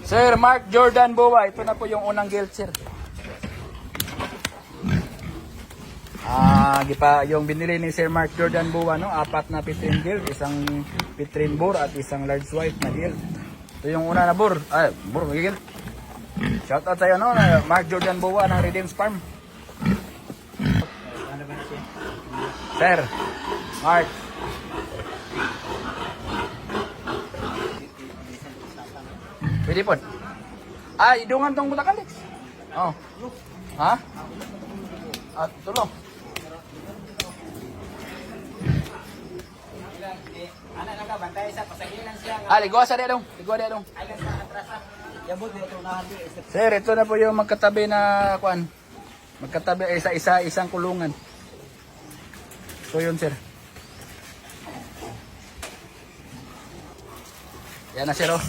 Sir Mark Jordan Bowa, ito na po yung unang guild, sir. Yung binili ni Sir Mark Jordan Bowa, no? 4 na Pitrin guild, isang Pitrin Boar at isang large white na guild. Ito yung una na Boar. Ay, Boar, guild. Shout out sa'yo, no? Mark Jordan Bowa ng Redeems Farm. Sir, Mark. Pwede po. Idungan tong Bulacan, Lex. Oh. Ha? Tulong. Anak na ka, bantay sa pasagilan siya. Ligwa sa dedong. Ligwa dedong. Ayun sa atrasa. Yabot dito na handi. Sir, ito na po yung magkatabi na kuan. Magkatabi isang kulungan. So yun, sir. Yan na, sir, oh.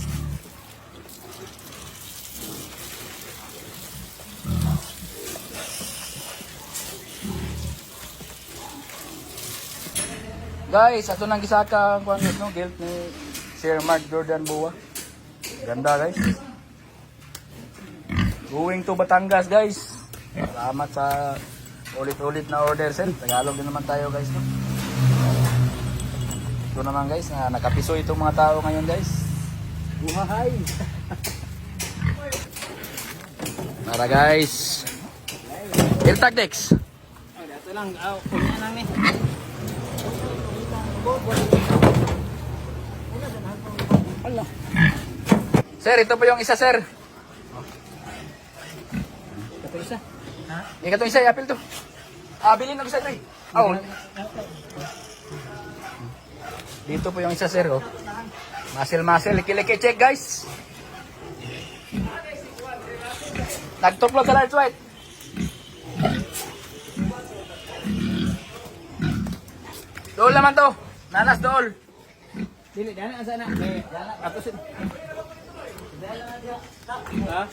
Guys, ato nang gisaka ang kuan no, guild ni Sir Mark Jordan Bowa. Ganda, guys. Going to Batangas, guys. Salamat sa ulit-ulit na order, sir. Tagalog din naman tayo, guys, no? Ito naman, guys, na nakapiso itong mga tao ngayon, guys. Buhay. Para, guys. Iltag Dex. Ito lang, kunya lang ni. Sir, ito po yung isa, sir. Ito isa. Ha? Ikaw itong isa, i-apil to. Bilhin ako sa ito eh. Dito po yung isa, sir, oh. Muscle, liki-liki check, guys. Nagtuklog sa large white. Dool naman to. Nanas dool. Dili, dana asa na. Dana ako sin. Ha?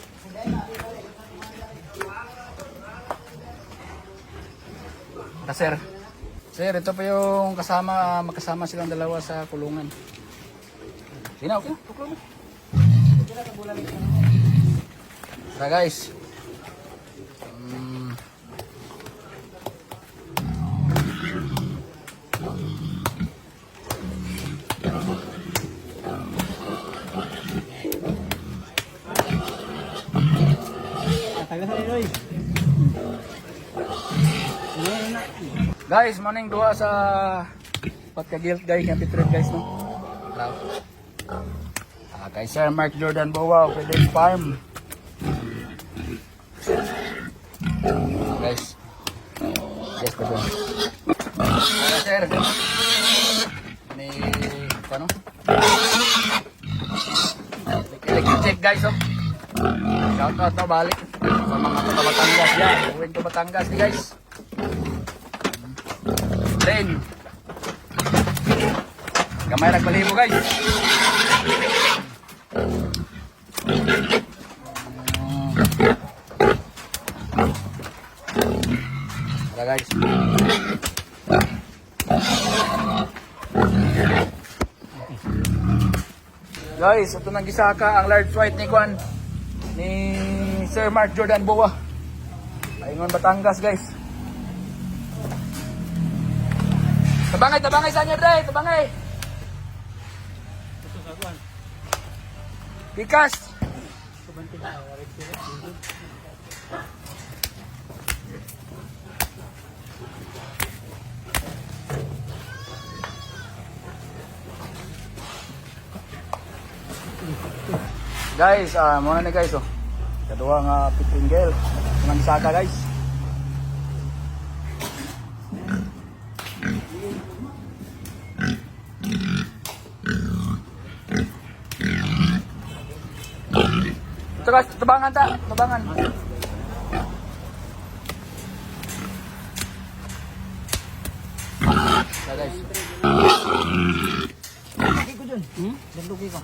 Sir. Sir, ito pa yung magkasama silang dalawa sa kulungan. Sige na, okay na. Tuklog mo. Tara, guys. Guys, maning duha sa pagka-guilt guys, yung Pitrin guys, no? Kay Sir Mark Jordan Bowa, Redeems Farm. Guys. Yes, ko doon. Sir. May, ano? Check guys, oh. Shout out na balik sa mga taga Batangas yan. Uwin to Batangas ni guys. Train. Gamay nagbalibo guys. Tara guys. Guys, ito nang gisaka ang large white ni Juan ni Sir Mark Jordan Bowa. Ayun Batangas guys. Tabangay sa inyo, Dre. Tabangay. Bikas. Guys, muna na guys, oh. Kadua nga Pitrin Gel. Nang saka guys. Ito guys, tabangan ta, tabangan. Guys. Lagi ko dun. Dandugi ko.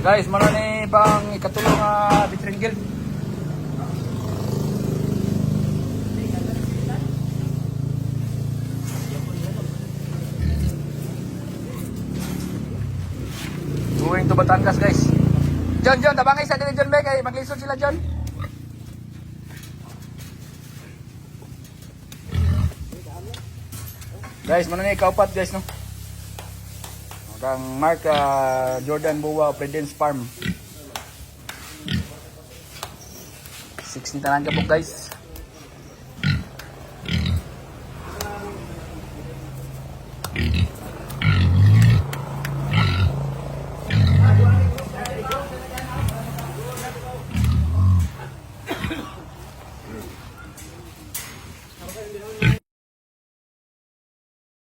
Guys, muna ni pang ikatulo yung Bitringil. Going to Batangas guys. John, tabangay sa din John Beck kay maglisod sila John. Guys, muna na ikaupat guys no. Kang Mark Jordan Buwa Prudence Farm. 60 tanan ka po guys.